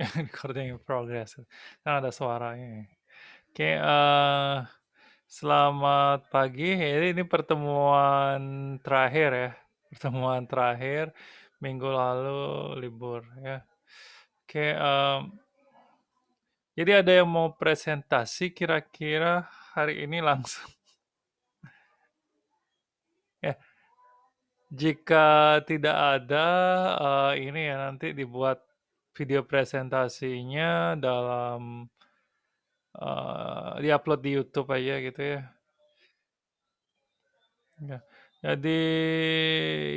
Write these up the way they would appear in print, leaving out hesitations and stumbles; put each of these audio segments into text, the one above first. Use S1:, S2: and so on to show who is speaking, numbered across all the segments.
S1: Recording in progress. Kan ada suaranya. Oke, selamat pagi. Jadi ini pertemuan terakhir ya. Pertemuan terakhir minggu lalu libur ya. Oke, jadi ada yang mau presentasi kira-kira hari ini langsung ya. Jika tidak ada, ini ya nanti dibuat video presentasinya dalam diupload di YouTube aja gitu ya. Ya. Jadi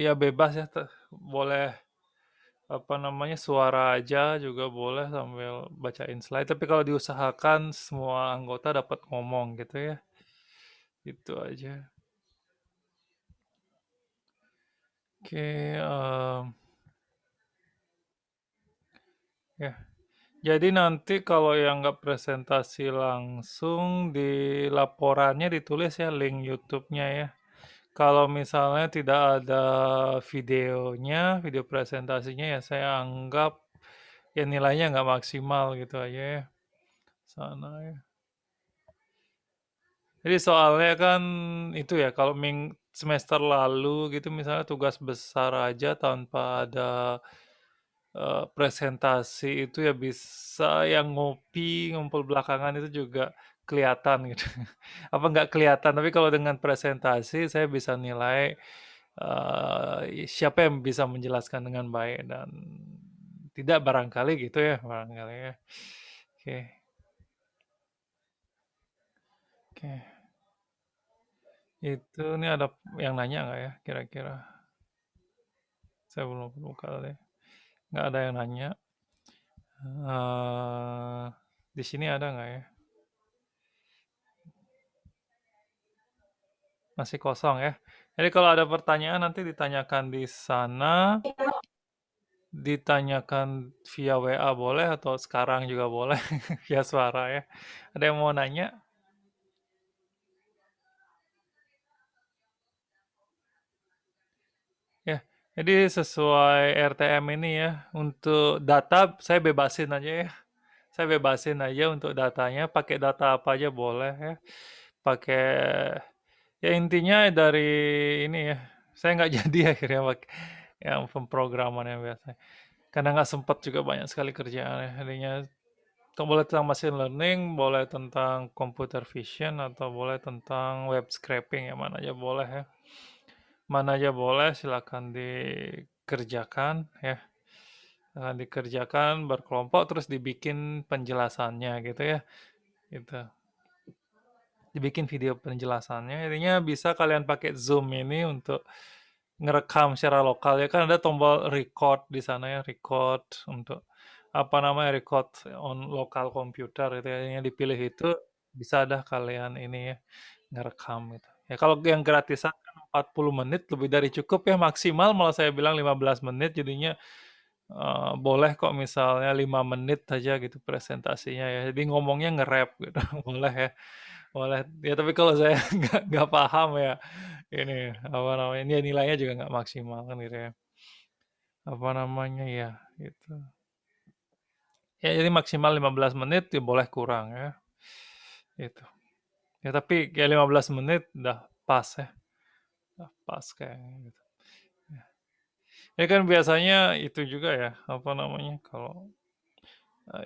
S1: ya bebas ya, boleh apa namanya suara aja juga boleh sambil bacain slide. Tapi kalau diusahakan semua anggota dapat ngomong gitu ya. Itu aja. Oke, ya. Jadi nanti kalau yang nggak presentasi langsung di laporannya ditulis ya link YouTube-nya ya. Kalau misalnya tidak ada videonya, video presentasinya ya saya anggap ya nilainya nggak maksimal gitu aja ya. Sana ya. Jadi soalnya kan itu ya kalau semester lalu gitu misalnya tugas besar aja tanpa ada presentasi itu ya bisa yang ngopi ngumpul belakangan itu juga kelihatan gitu. Apa nggak kelihatan, tapi kalau dengan presentasi saya bisa nilai siapa yang bisa menjelaskan dengan baik dan tidak barangkali gitu ya, barangkali ya. Oke, oke. Itu nih ada yang nanya nggak ya kira-kira? Saya belum buka deh. Nggak ada yang nanya. eh di sini ada nggak ya? Masih kosong ya. Jadi kalau ada pertanyaan nanti ditanyakan di sana, ditanyakan via WA boleh atau sekarang juga boleh via suara ya. Ada yang mau nanya? Ya, jadi sesuai RTM ini ya, untuk data saya bebasin aja ya. Saya bebasin aja untuk datanya, pakai data apa aja boleh ya. Pakai, ya intinya dari ini ya, saya nggak jadi akhirnya pakai yang pemrograman yang biasa. Karena nggak sempat juga banyak sekali kerjaan ya. Jadinya boleh tentang machine learning, boleh tentang computer vision, atau boleh tentang web scraping, yang mana aja boleh ya. Mana aja boleh, silakan dikerjakan ya. Dikerjakan berkelompok, terus dibikin penjelasannya gitu ya. Gitu. Dibikin video penjelasannya. Intinya bisa kalian pakai Zoom ini untuk ngerekam secara lokal ya kan ada tombol record di sana ya record untuk apa namanya record on lokal komputer itu ya yang dipilih itu bisa dah kalian ini ya ngerekam gitu. Ya kalau yang gratisan kan 40 menit lebih dari cukup ya maksimal malah saya bilang 15 menit jadinya boleh kok misalnya 5 menit aja gitu presentasinya ya. Jadi ngomongnya nge-rap gitu. Boleh ya. Boleh. Ya tapi kalau saya nggak paham ya ini apa namanya ini nilainya juga nggak maksimal kan gitu ya. Apa namanya ya gitu. Ya jadi maksimal 15 menit ya boleh kurang ya. Itu. Ya tapi ya 15 menit udah pas ya. Udah pas kayaknya gitu. Ya. Ya kan biasanya itu juga ya apa namanya kalau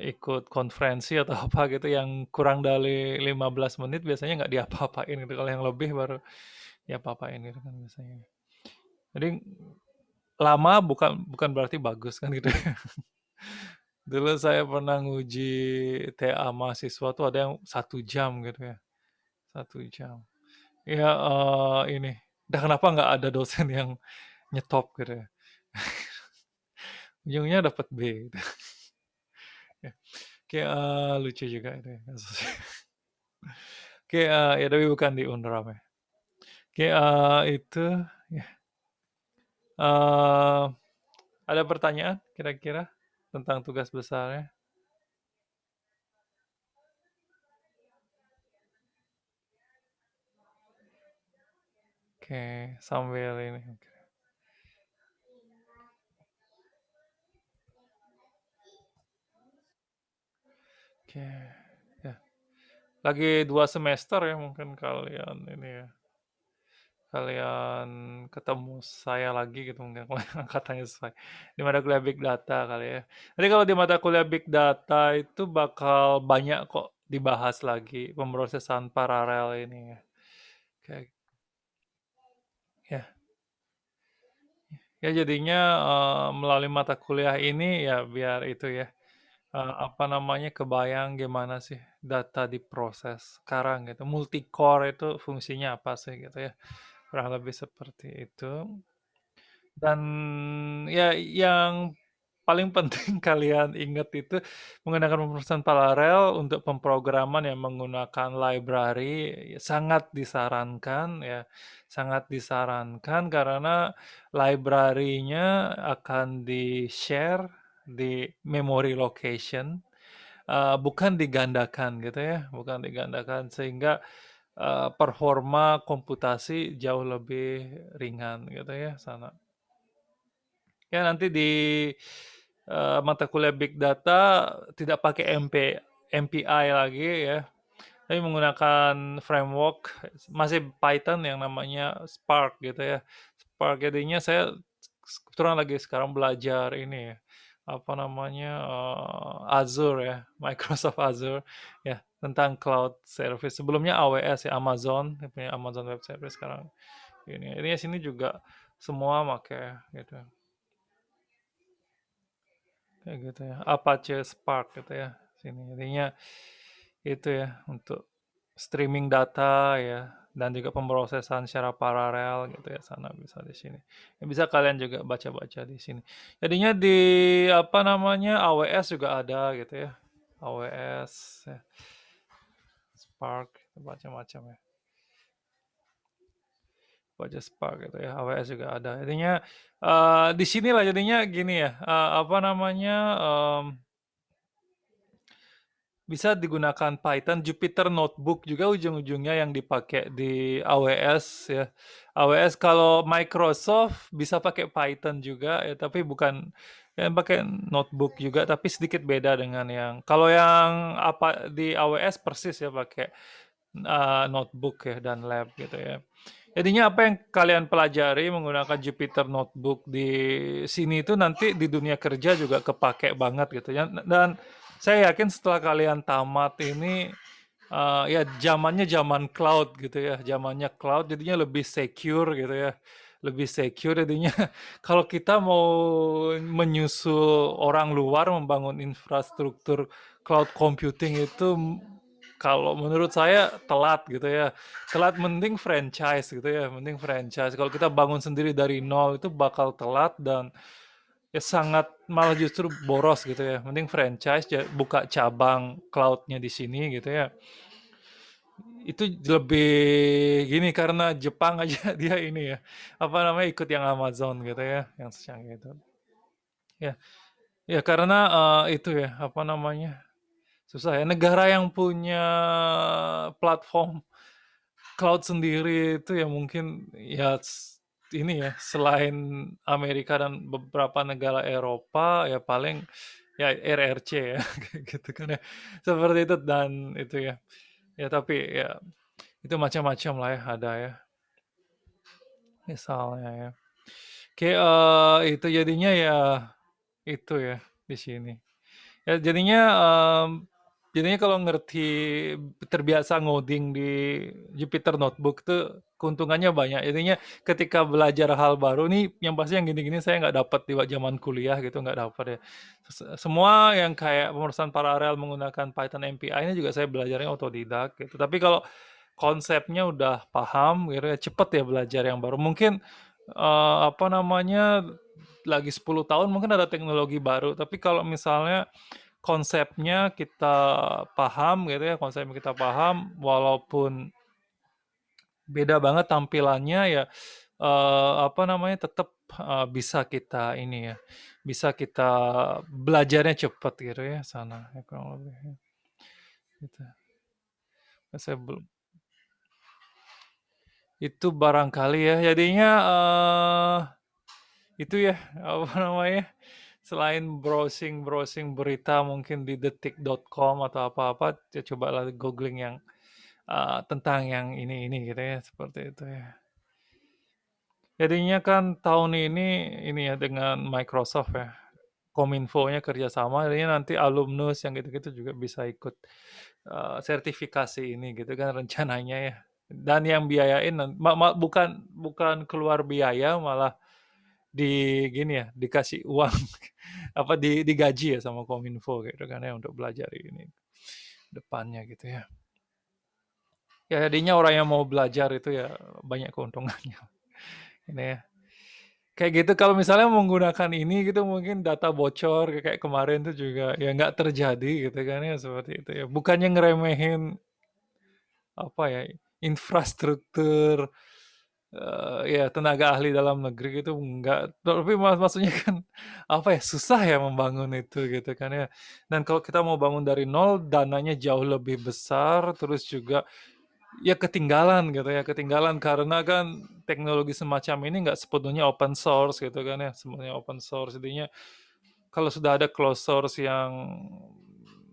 S1: ikut konferensi atau apa gitu yang kurang dari 15 menit biasanya nggak diapa-apain gitu. Kalau yang lebih baru diapa-apain gitu kan biasanya. Jadi lama bukan bukan berarti bagus kan gitu. Dulu saya pernah nguji TA mahasiswa tuh ada yang 1 jam gitu ya. 1 jam. Ya ini. Dah kenapa nggak ada dosen yang nyetop gitu ya. Ujungnya dapat B gitu. Ya. Kayak lucu juga itu ya kasusnya. Kayak ya tapi bukan di Unram ya. Kayak itu ya. Eh, ada pertanyaan kira-kira tentang tugas besarnya? Oke, sambil ini. Oke. Oke, ya. Lagi 2 semester ya mungkin kalian ini ya, kalian ketemu saya lagi gitu mungkin kalau yang angkatannya sesuai. Di mata kuliah Big Data kali ya. Jadi kalau di mata kuliah Big Data itu bakal banyak kok dibahas lagi pemrosesan paralel ini ya. Kayak ya, ya jadinya melalui mata kuliah ini ya biar itu ya, apa namanya, kebayang gimana sih data diproses sekarang gitu. Multi-core itu fungsinya apa sih gitu ya. Kurang lebih seperti itu. Dan ya yang paling penting kalian ingat itu menggunakan pemrosesan paralel untuk pemrograman yang menggunakan library sangat disarankan ya, sangat disarankan karena library-nya akan di-share di memory location, bukan digandakan gitu ya, bukan digandakan sehingga performa komputasi jauh lebih ringan gitu ya sana. Ya nanti di mata kuliah Big Data tidak pakai MPI lagi ya, tapi menggunakan framework masih Python yang namanya Spark gitu ya. Spark jadinya saya kebetulan lagi sekarang belajar ini ya, apa namanya Azure ya, Microsoft Azure ya tentang cloud service. Sebelumnya AWS ya Amazon, punya Amazon Web Service sekarang ini sini juga semua pakai gitu. Kayak gitu ya. Apache Spark gitu ya. Sini intinya itu ya untuk streaming data ya dan juga pemrosesan secara paralel gitu ya sana bisa di sini. Ya, bisa kalian juga baca-baca di sini. Jadinya di apa namanya AWS juga ada gitu ya. AWS ya, Spark macam-macam ya. Baca Spark gitu ya. AWS juga ada. Jadinya di sinilah jadinya gini ya. Apa namanya bisa digunakan Python, Jupyter Notebook juga ujung-ujungnya yang dipakai di AWS ya. AWS kalau Microsoft bisa pakai Python juga ya, tapi bukan yang pakai notebook juga, tapi sedikit beda dengan yang kalau yang apa di AWS persis ya pakai notebook ya dan lab gitu ya. Jadinya apa yang kalian pelajari menggunakan Jupyter Notebook di sini itu nanti di dunia kerja juga kepake banget gitu ya. Dan saya yakin setelah kalian tamat ini ya zamannya zaman cloud gitu ya, zamannya cloud jadinya lebih secure gitu ya. Lebih secure jadinya kalau kita mau menyusul orang luar membangun infrastruktur cloud computing itu kalau menurut saya telat gitu ya. Telat mending franchise gitu ya, mending franchise. Kalau kita bangun sendiri dari nol itu bakal telat dan ya sangat malah justru boros gitu ya. Mending franchise buka cabang cloudnya di sini gitu ya. Itu lebih gini karena Jepang aja dia ini ya. Apa namanya ikut yang Amazon gitu ya, yang secanggih itu. Ya, ya karena itu ya apa namanya susah ya negara yang punya platform cloud sendiri itu ya mungkin ya ini ya selain Amerika dan beberapa negara Eropa ya paling ya RRC ya kayak gitu kan ya seperti itu dan itu ya ya tapi ya itu macam-macam lah ya ada ya misalnya ya kayak itu jadinya ya itu ya di sini. Ya jadinya kalau ngerti terbiasa ngoding di Jupyter Notebook tuh keuntungannya banyak. Jadinya ketika belajar hal baru nih, yang pasti yang gini-gini saya nggak dapat di zaman kuliah gitu, nggak dapat ya. Semua yang kayak pemrosesan paralel menggunakan Python MPI ini juga saya belajarnya otodidak gitu. Tapi kalau konsepnya udah paham, gitu ya, cepet ya belajar yang baru. Mungkin apa namanya lagi 10 tahun mungkin ada teknologi baru. Tapi kalau misalnya konsepnya kita paham gitu ya, konsepnya kita paham, walaupun beda banget tampilannya ya apa namanya tetap bisa kita ini ya, bisa kita belajarnya cepet gitu ya sana ya kurang lebih ya, gitu. Saya belum itu barangkali ya jadinya itu ya apa namanya selain browsing-browsing berita mungkin di detik.com atau apa-apa, ya cobalah googling yang tentang yang ini gitu ya, seperti itu ya. Jadinya kan tahun ini ya dengan Microsoft ya, Kominfo-nya kerjasama, jadinya nanti alumnus yang gitu-gitu juga bisa ikut sertifikasi ini gitu kan rencananya ya. Dan yang biayain bukan bukan keluar biaya, malah gini ya, dikasih uang apa digaji ya sama Kominfo gitu kan ya untuk belajar ini depannya gitu ya. Ya jadinya orang yang mau belajar itu ya banyak keuntungannya. Ini ya. Kayak gitu kalau misalnya menggunakan ini gitu mungkin data bocor kayak kemarin tuh juga ya nggak terjadi gitu kan ya seperti itu ya. Bukannya ngeremehin apa ya infrastruktur ya tenaga ahli dalam negeri gitu enggak. Tapi maksudnya kan apa ya susah ya membangun itu gitu kan ya. Dan kalau kita mau bangun dari nol dananya jauh lebih besar terus juga ya ketinggalan gitu ya, ketinggalan karena kan teknologi semacam ini nggak sepenuhnya open source gitu kan ya, semuanya open source. Jadinya kalau sudah ada closed source yang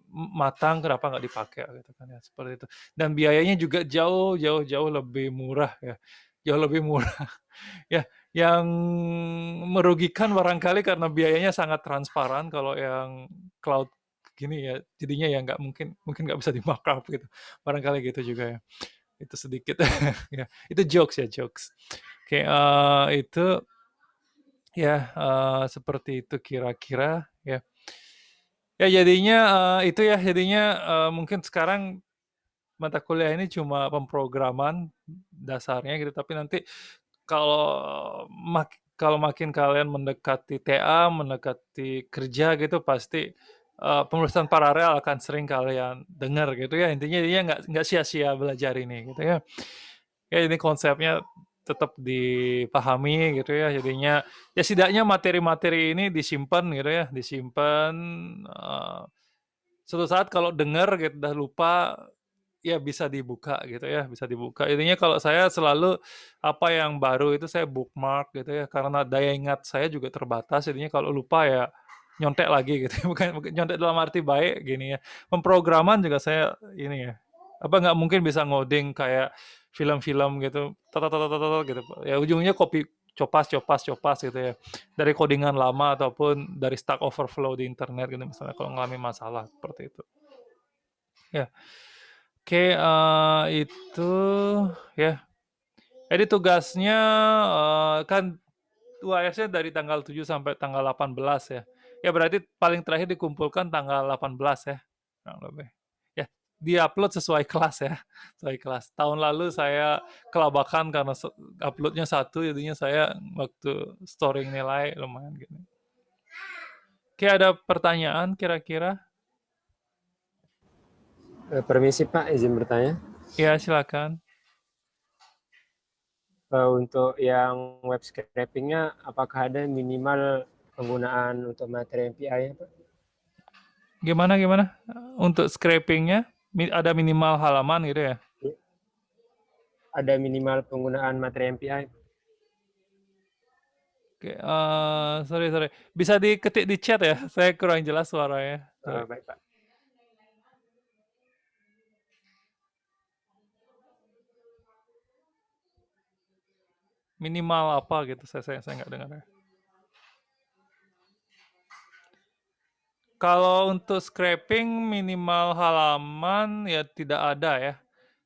S1: matang, kenapa nggak dipakai gitu kan ya, seperti itu. Dan biayanya juga jauh, jauh, jauh lebih murah ya, jauh lebih murah. Ya, yang merugikan barangkali karena biayanya sangat transparan kalau yang cloud gini ya, jadinya ya nggak mungkin, mungkin nggak bisa di-markup gitu. Barangkali gitu juga ya. Itu sedikit ya itu jokes ya jokes oke itu ya seperti itu kira-kira ya ya jadinya itu ya jadinya mungkin sekarang mata kuliah ini cuma pemrograman dasarnya gitu tapi nanti kalau kalau makin kalian mendekati TA mendekati kerja gitu pasti pemeriksaan paralel akan sering kalian dengar gitu ya intinya dia nggak sia-sia belajar ini gitu ya ya ini konsepnya tetap dipahami gitu ya jadinya ya setidaknya materi-materi ini disimpan gitu ya disimpan suatu saat kalau dengar gitu udah lupa ya bisa dibuka gitu ya bisa dibuka intinya kalau saya selalu apa yang baru itu saya bookmark gitu ya karena daya ingat saya juga terbatas jadinya kalau lupa ya nyontek lagi gitu bukan nyontek dalam arti baik gini ya pemrograman juga saya ini ya apa nggak mungkin bisa ngoding kayak film-film gitu tata tata tata gitu ya ujungnya copy copas copas copas gitu ya dari codingan lama ataupun dari Stack Overflow di internet gitu misalnya kalau ngalami masalah seperti itu ya oke itu ya jadi tugasnya kan UAS-nya dari tanggal 7 sampai tanggal 18 ya. Ya berarti paling terakhir dikumpulkan tanggal 18 ya. Kurang lebih. Ya, di-upload sesuai kelas ya. Sesuai kelas. Tahun lalu saya kelabakan karena uploadnya satu, jadinya saya waktu storing nilai lumayan gitu. Oke, ada pertanyaan kira-kira?
S2: Permisi Pak, izin bertanya.
S1: Ya, silakan.
S2: Untuk yang web scrapingnya, apakah ada minimal penggunaan untuk materi MPI ya Pak?
S1: Gimana gimana? Untuk scrapingnya ada minimal halaman gitu ya?
S2: Ada minimal penggunaan materi MPI?
S1: Oke, sorry sorry. Bisa diketik di chat ya? Saya kurang jelas suaranya. Sorry.
S2: Baik Pak.
S1: Minimal apa gitu? Saya nggak dengar ya. Kalau untuk scraping minimal halaman ya tidak ada ya,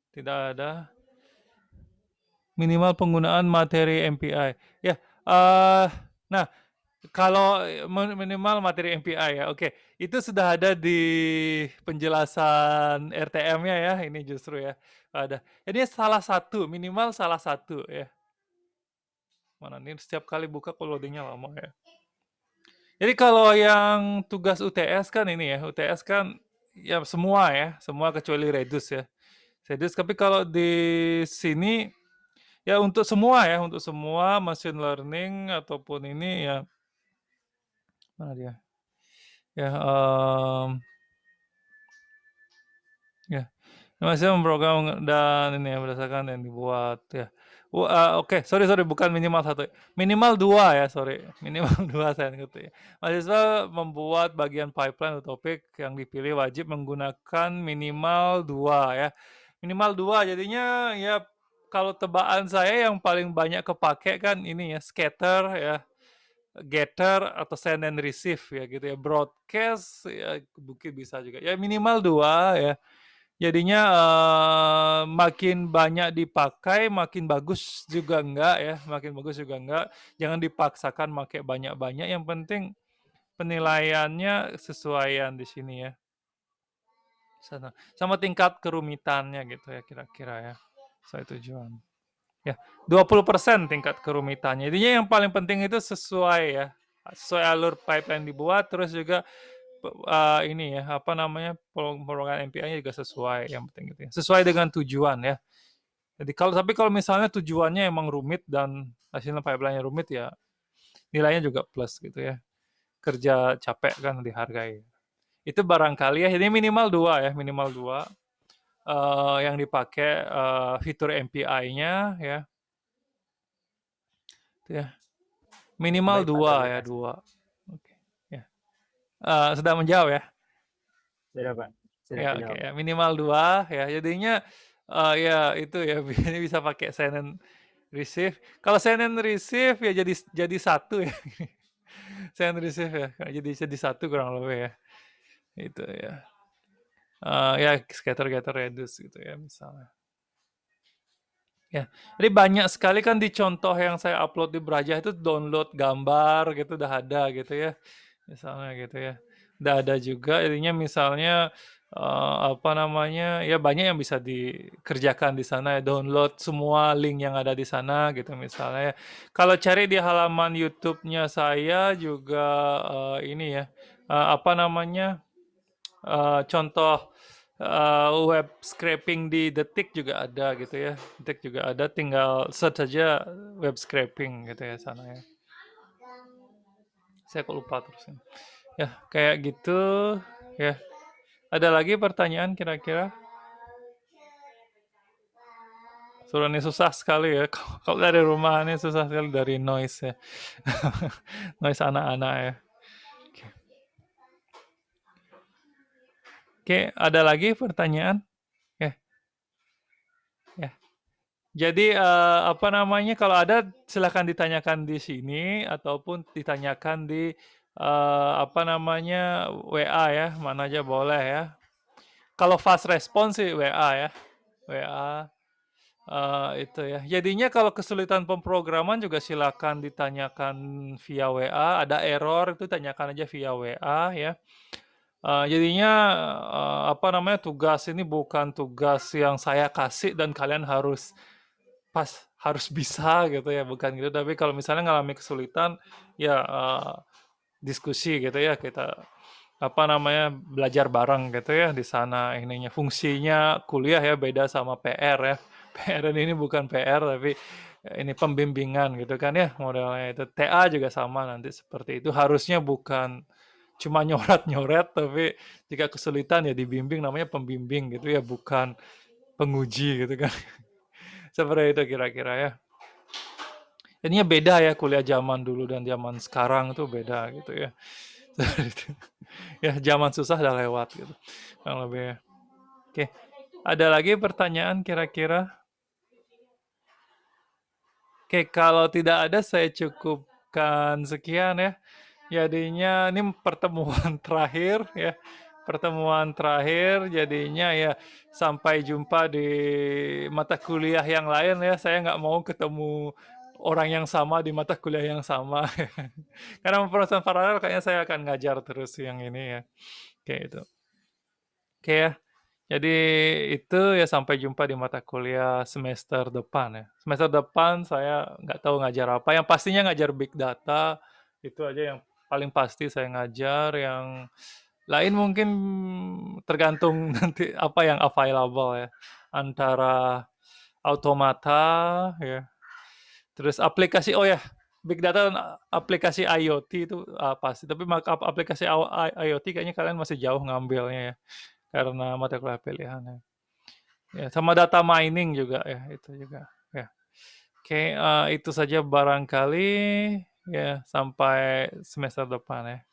S1: tidak ada. Minimal penggunaan materi MPI. Ya, nah kalau minimal materi MPI ya, oke. Itu sudah ada di penjelasan RTM-nya ya, ini justru ya ada. Jadi salah satu, minimal salah satu ya. Mana nih setiap kali buka kok loadingnya lama ya. Jadi kalau yang tugas UTS kan ini ya, UTS kan ya semua ya, semua kecuali Redus ya. Redus, tapi kalau di sini ya untuk semua machine learning ataupun ini ya mana dia? Ya, ya masih memprogram dan ini ya berdasarkan yang dibuat ya. Oke, sorry sorry, bukan minimal satu, minimal dua ya, sorry, minimal dua saya ngerti. Mahasiswa membuat bagian pipeline atau topik yang dipilih wajib menggunakan minimal dua ya, minimal dua. Jadinya ya kalau tebakan saya yang paling banyak kepake kan ini ya, scatter ya, getter atau send and receive ya gitu ya, broadcast ya mungkin bisa juga ya, minimal dua ya. Jadinya, makin banyak dipakai, makin bagus juga enggak ya, makin bagus juga enggak. Jangan dipaksakan make banyak-banyak, yang penting penilaiannya sesuaian di sini ya, sana. Sama tingkat kerumitannya gitu ya kira-kira ya, sesuai tujuan. Ya, 20% tingkat kerumitannya. Intinya yang paling penting itu sesuai ya, sesuai alur pipeline dibuat, terus juga ini ya, apa namanya, pemrograman MPI-nya juga sesuai, yang penting gitu ya. Sesuai dengan tujuan ya. Jadi kalau misalnya tujuannya emang rumit dan hasilnya pipeline-nya rumit ya, nilainya juga plus gitu ya. Kerja capek kan dihargai. Itu barangkali ya, ini minimal dua ya, minimal dua. Yang dipakai fitur MPI-nya ya, itu ya. Minimal
S2: Baik Pak,
S1: dua
S2: terima
S1: ya,
S2: kasih.
S1: dua. Oke. Ya. Sudah menjawab ya?
S2: Sudah Pak, sudah
S1: Ya, oke
S2: terjawab.
S1: ya, minimal dua ya. Jadinya ya itu ya, ini bisa pakai send and receive. Kalau send and receive ya jadi satu ya. Send and receive ya. Jadi satu kurang lebih ya. Itu ya. Ya scatter getter reduce gitu ya misalnya. Ya, jadi banyak sekali kan di contoh yang saya upload di Brajah itu download gambar gitu udah ada gitu ya. Misalnya gitu ya. Udah ada juga ininya misalnya apa namanya? Ya banyak yang bisa dikerjakan di sana ya, download semua link yang ada di sana gitu misalnya ya. Kalau cari di halaman YouTube-nya saya juga ini ya, apa namanya? Contoh web scraping di Detik juga ada gitu ya. Detik juga ada, tinggal search saja web scraping gitu ya sana ya. Saya kok lupa terus. Ya, kayak gitu ya. Ada lagi pertanyaan kira-kira? Suruh ini susah sekali ya. Kalau dari rumah ini susah sekali dari noise ya. Noise anak-anak ya. Oke, oke, ada lagi pertanyaan? Ya, ya. Jadi apa namanya, kalau ada silahkan ditanyakan di sini ataupun ditanyakan di apa namanya, WA ya, mana aja boleh ya. Kalau fast response sih WA ya, WA itu ya. Jadinya kalau kesulitan pemrograman juga silakan ditanyakan via WA. Ada error itu tanyakan aja via WA ya. Jadinya apa namanya, tugas ini bukan tugas yang saya kasih dan kalian harus bisa gitu ya, bukan gitu. Tapi kalau misalnya ngalami kesulitan ya diskusi gitu ya, kita apa namanya, belajar bareng gitu ya di sana. Ininya fungsinya kuliah ya beda sama PR ya. PR ini bukan PR tapi ini pembimbingan gitu kan ya, modelnya itu. TA juga sama nanti seperti itu. Harusnya bukan cuma nyoret-nyoret, tapi jika kesulitan ya dibimbing, namanya pembimbing gitu ya, bukan penguji gitu kan. Seperti itu kira-kira ya. Jadinya beda ya, kuliah zaman dulu dan zaman sekarang tuh beda gitu ya. Ya zaman susah udah lewat gitu. Kurang lebih ya. Oke. Ada lagi pertanyaan kira-kira? Oke, kalau tidak ada saya cukupkan sekian ya. Jadinya ini pertemuan terakhir ya. Pertemuan terakhir jadinya ya, sampai jumpa di mata kuliah yang lain ya. Saya nggak mau ketemu orang yang sama di mata kuliah yang sama. Karena pemrograman paralel kayaknya saya akan ngajar terus yang ini ya. Kayak itu. Oke ya. Jadi itu ya, sampai jumpa di mata kuliah semester depan ya. Semester depan saya nggak tahu ngajar apa. Yang pastinya ngajar big data, itu aja yang paling pasti saya ngajar. Yang lain mungkin tergantung nanti apa yang available ya. Antara automata ya, terus aplikasi, oh ya, big data dan aplikasi IoT itu pasti. Tapi aplikasi IoT kayaknya kalian masih jauh ngambilnya ya, karena mata kuliah pilihan ya. Ya, sama data mining juga ya, itu juga ya. Oke, itu saja barangkali, ya sampai semester depan ya.